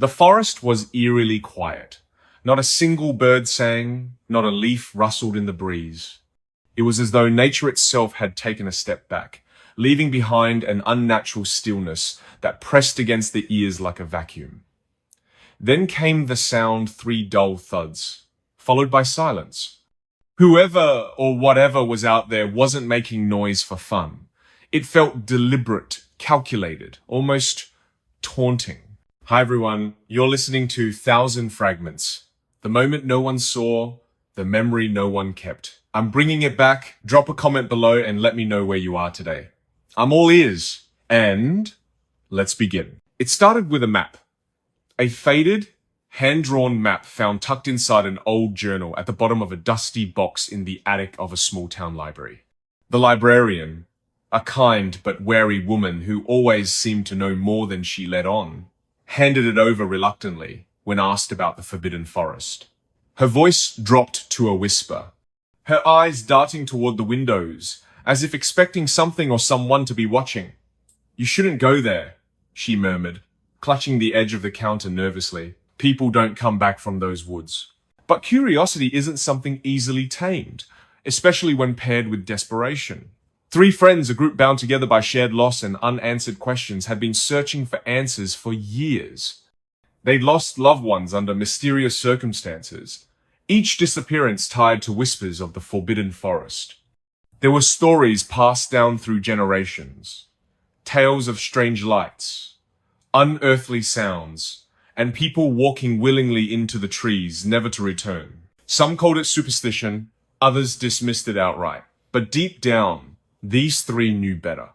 The forest was eerily quiet. Not a single bird sang, not a leaf rustled in the breeze. It was as though nature itself had taken a step back, leaving behind an unnatural stillness that pressed against the ears like a vacuum. Then came the sound, three dull thuds, followed by silence. Whoever or whatever was out there wasn't making noise for fun. It felt deliberate, calculated, almost taunting. Hi everyone, you're listening to Thousand Fragments. The moment no one saw, the memory no one kept. I'm bringing it back. Drop a comment below and let me know where you are today. I'm all ears. And let's begin. It started with a map. A faded, hand-drawn map found tucked inside an old journal at the bottom of a dusty box in the attic of a small-town library. The librarian, a kind but wary woman who always seemed to know more than she let on, handed it over reluctantly when asked about the Forbidden Forest. Her voice dropped to a whisper, her eyes darting toward the windows, as if expecting something or someone to be watching. "You shouldn't go there," she murmured, clutching the edge of the counter nervously. "People don't come back from those woods." But curiosity isn't something easily tamed, especially when paired with desperation. Three friends, a group bound together by shared loss and unanswered questions, had been searching for answers for years. They'd lost loved ones under mysterious circumstances, each disappearance tied to whispers of the Forbidden Forest. There were stories passed down through generations, tales of strange lights, unearthly sounds, and people walking willingly into the trees, never to return. Some called it superstition, others dismissed it outright. But deep down, these three knew better.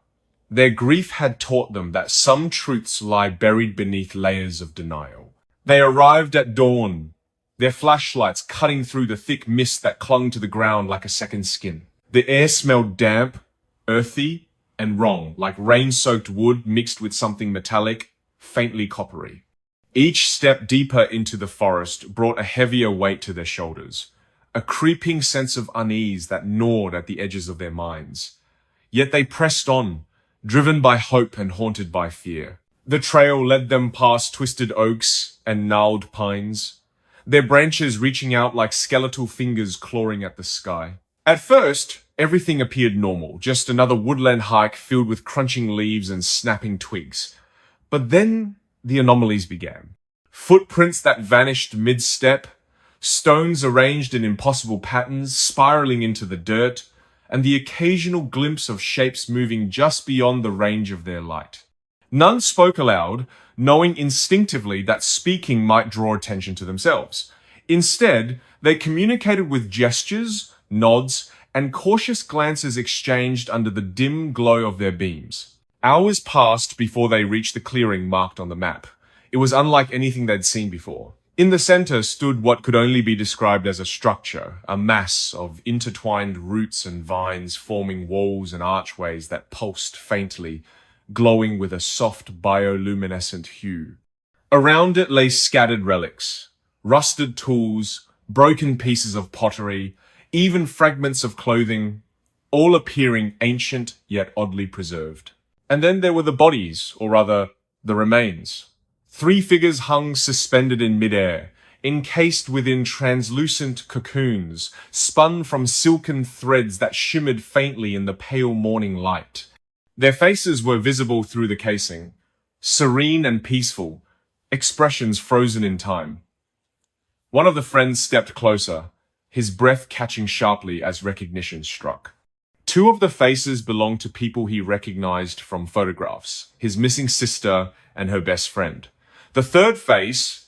Their grief had taught them that some truths lie buried beneath layers of denial. They arrived at dawn, their flashlights cutting through the thick mist that clung to the ground like a second skin. The air smelled damp, earthy, and wrong, like rain-soaked wood mixed with something metallic, faintly coppery. Each step deeper into the forest brought a heavier weight to their shoulders, a creeping sense of unease that gnawed at the edges of their minds. Yet they pressed on, driven by hope and haunted by fear. The trail led them past twisted oaks and gnarled pines, their branches reaching out like skeletal fingers clawing at the sky. At first, everything appeared normal, just another woodland hike filled with crunching leaves and snapping twigs. But then the anomalies began. Footprints that vanished mid-step, stones arranged in impossible patterns spiraling into the dirt, and the occasional glimpse of shapes moving just beyond the range of their light. None spoke aloud, knowing instinctively that speaking might draw attention to themselves. Instead, they communicated with gestures, nods, and cautious glances exchanged under the dim glow of their beams. Hours passed before they reached the clearing marked on the map. It was unlike anything they'd seen before. In the center stood what could only be described as a structure, a mass of intertwined roots and vines forming walls and archways that pulsed faintly, glowing with a soft bioluminescent hue. Around it lay scattered relics, rusted tools, broken pieces of pottery, even fragments of clothing, all appearing ancient yet oddly preserved. And then there were the bodies, or rather, the remains. Three figures hung suspended in midair, encased within translucent cocoons, spun from silken threads that shimmered faintly in the pale morning light. Their faces were visible through the casing, serene and peaceful, expressions frozen in time. One of the friends stepped closer, his breath catching sharply as recognition struck. Two of the faces belonged to people he recognized from photographs, his missing sister and her best friend. The third face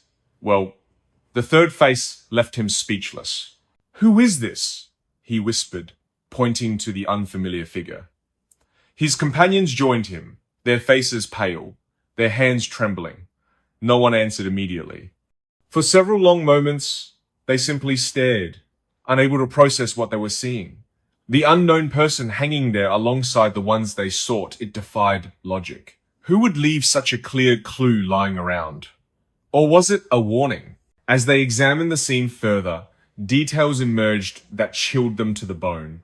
left him speechless. "Who is this?" he whispered, pointing to the unfamiliar figure. His companions joined him, their faces pale, their hands trembling. No one answered immediately. For several long moments, they simply stared, unable to process what they were seeing. The unknown person hanging there alongside the ones they sought, it defied logic. Who would leave such a clear clue lying around? Or was it a warning? As they examined the scene further, details emerged that chilled them to the bone.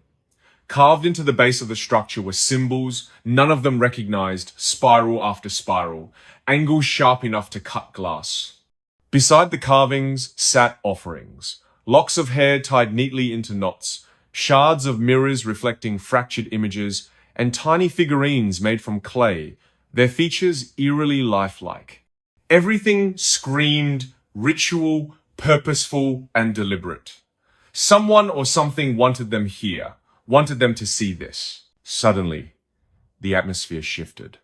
Carved into the base of the structure were symbols, none of them recognized, spiral after spiral, angles sharp enough to cut glass. Beside the carvings sat offerings, locks of hair tied neatly into knots, shards of mirrors reflecting fractured images, and tiny figurines made from clay, their features eerily lifelike. Everything screamed ritual, purposeful, and deliberate. Someone or something wanted them here, wanted them to see this. Suddenly, the atmosphere shifted.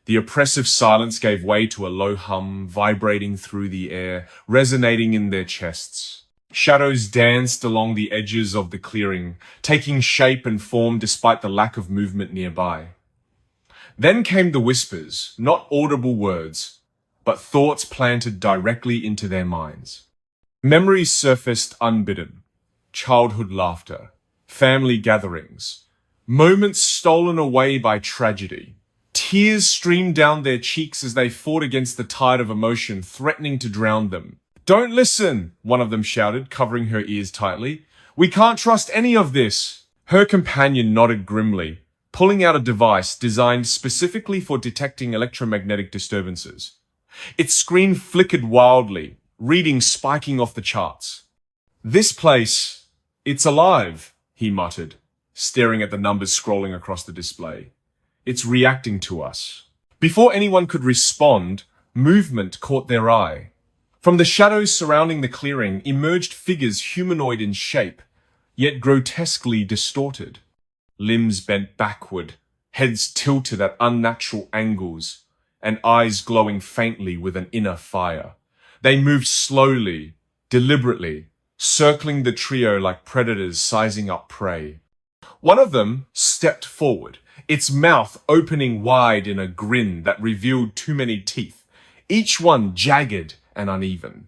The oppressive silence gave way to a low hum, vibrating through the air, resonating in their chests. Shadows danced along the edges of the clearing, taking shape and form despite the lack of movement nearby. Then came the whispers, not audible words, but thoughts planted directly into their minds. Memories surfaced unbidden. Childhood laughter, family gatherings, moments stolen away by tragedy. Tears streamed down their cheeks as they fought against the tide of emotion, threatening to drown them. "Don't listen," one of them shouted, covering her ears tightly. "We can't trust any of this." Her companion nodded grimly, pulling out a device designed specifically for detecting electromagnetic disturbances. Its screen flickered wildly, readings spiking off the charts. "This place, it's alive," he muttered, staring at the numbers scrolling across the display. "It's reacting to us." Before anyone could respond, movement caught their eye. From the shadows surrounding the clearing emerged figures humanoid in shape, yet grotesquely distorted. Limbs bent backward, heads tilted at unnatural angles, and eyes glowing faintly with an inner fire. They moved slowly, deliberately, circling the trio like predators sizing up prey. One of them stepped forward, its mouth opening wide in a grin that revealed too many teeth, each one jagged and uneven.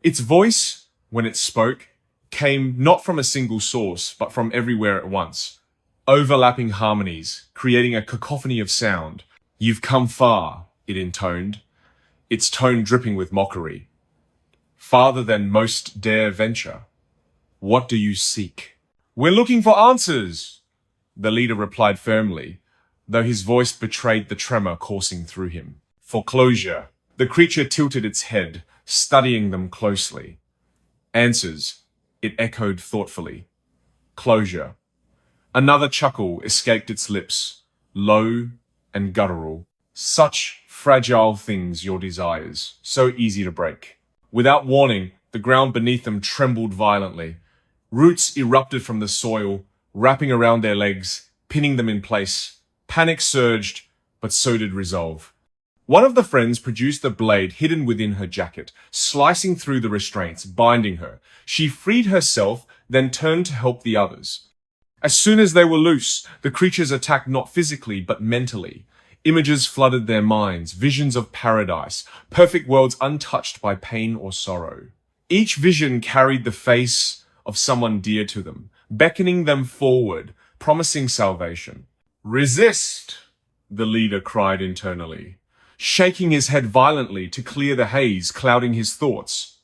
Its voice, when it spoke, came not from a single source, but from everywhere at once, overlapping harmonies, creating a cacophony of sound. "You've come far," it intoned, its tone dripping with mockery. "Farther than most dare venture. What do you seek?" "We're looking for answers," the leader replied firmly, though his voice betrayed the tremor coursing through him. "For closure." The creature tilted its head, studying them closely. "Answers," it echoed thoughtfully. "Closure." Another chuckle escaped its lips, low and guttural. "Such fragile things, your desires, so easy to break." Without warning, the ground beneath them trembled violently. Roots erupted from the soil, wrapping around their legs, pinning them in place. Panic surged, but so did resolve. One of the friends produced a blade hidden within her jacket, slicing through the restraints, binding her. She freed herself, then turned to help the others. As soon as they were loose, the creatures attacked not physically, but mentally. Images flooded their minds, visions of paradise, perfect worlds untouched by pain or sorrow. Each vision carried the face of someone dear to them, beckoning them forward, promising salvation. "Resist!" the leader cried internally, shaking his head violently to clear the haze clouding his thoughts.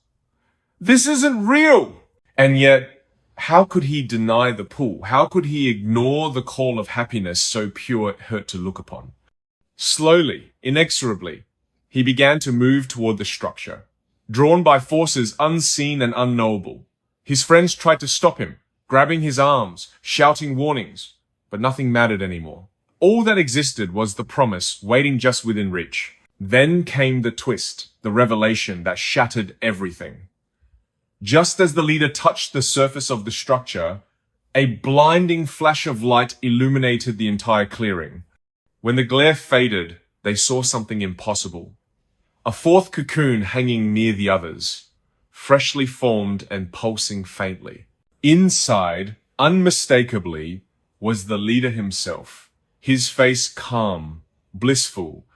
"This isn't real!" And yet, how could he deny the pull? How could he ignore the call of happiness so pure it hurt to look upon? Slowly, inexorably, he began to move toward the structure, drawn by forces unseen and unknowable. His friends tried to stop him, grabbing his arms, shouting warnings, but nothing mattered anymore. All that existed was the promise waiting just within reach. Then came the twist, the revelation that shattered everything. Just as the leader touched the surface of the structure, a blinding flash of light illuminated the entire clearing. When the glare faded, they saw something impossible. A fourth cocoon hanging near the others, freshly formed and pulsing faintly. Inside, unmistakably, was the leader himself, his face calm, blissful,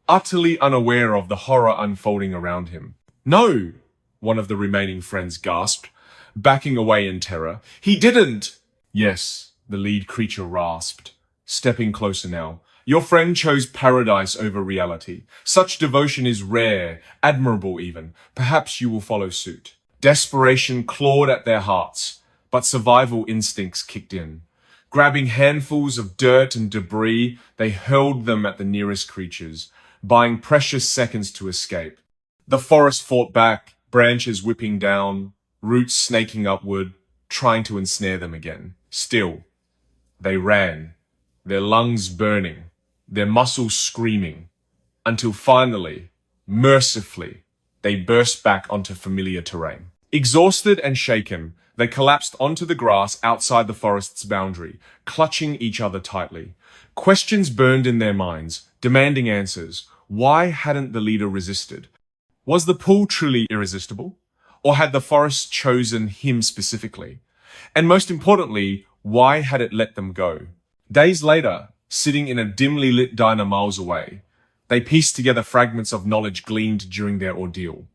utterly unaware of the horror unfolding around him. "No!" one of the remaining friends gasped, backing away in terror. "He didn't!" "Yes," the lead creature rasped, stepping closer now. "Your friend chose paradise over reality. Such devotion is rare, admirable even. Perhaps you will follow suit." Desperation clawed at their hearts, but survival instincts kicked in. Grabbing handfuls of dirt and debris, they hurled them at the nearest creatures, buying precious seconds to escape. The forest fought back, branches whipping down, roots snaking upward, trying to ensnare them again. Still, they ran, their lungs burning, their muscles screaming, until finally, mercifully, they burst back onto familiar terrain. Exhausted and shaken, they collapsed onto the grass outside the forest's boundary, clutching each other tightly. Questions burned in their minds, demanding answers. Why hadn't the leader resisted? Was the pull truly irresistible? Or had the forest chosen him specifically? And most importantly, why had it let them go? Days later, sitting in a dimly lit diner miles away, they pieced together fragments of knowledge gleaned during their ordeal.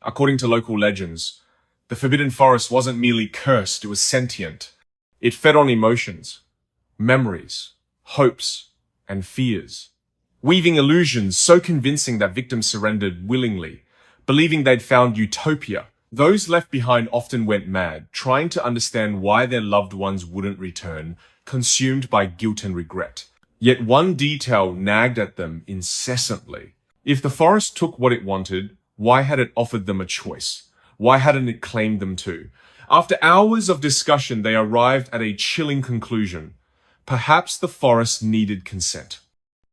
According to local legends, the Forbidden Forest wasn't merely cursed, it was sentient. It fed on emotions, memories, hopes, and fears, weaving illusions so convincing that victims surrendered willingly, believing they'd found utopia. Those left behind often went mad, trying to understand why their loved ones wouldn't return, consumed by guilt and regret. Yet one detail nagged at them incessantly. If the forest took what it wanted, why had it offered them a choice? Why hadn't it claimed them too? After hours of discussion, they arrived at a chilling conclusion. Perhaps the forest needed consent.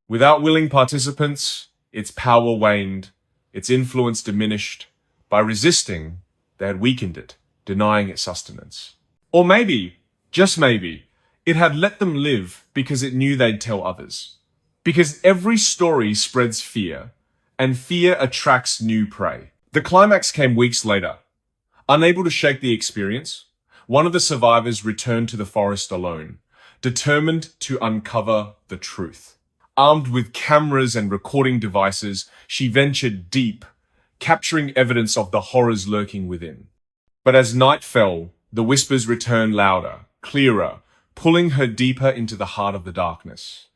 Without willing participants, its power waned, its influence diminished. By resisting, they had weakened it, denying it sustenance. Or maybe, just maybe, it had let them live because it knew they'd tell others. Because every story spreads fear, and fear attracts new prey. The climax came weeks later. Unable to shake the experience, one of the survivors returned to the forest alone, determined to uncover the truth. Armed with cameras and recording devices, she ventured deep, capturing evidence of the horrors lurking within. But as night fell, the whispers returned louder, clearer, pulling her deeper into the heart of the darkness.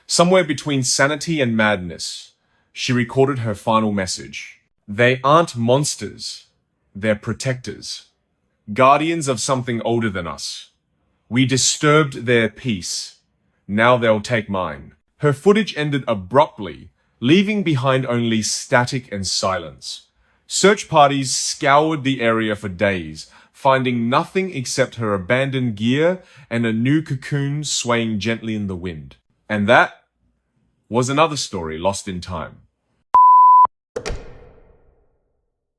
Somewhere between sanity and madness, she recorded her final message. They aren't monsters, they're protectors, guardians of something older than us. We disturbed their peace, now they'll take mine. Her footage ended abruptly, leaving behind only static and silence. Search parties scoured the area for days, finding nothing except her abandoned gear and a new cocoon swaying gently in the wind. And that was another story lost in time.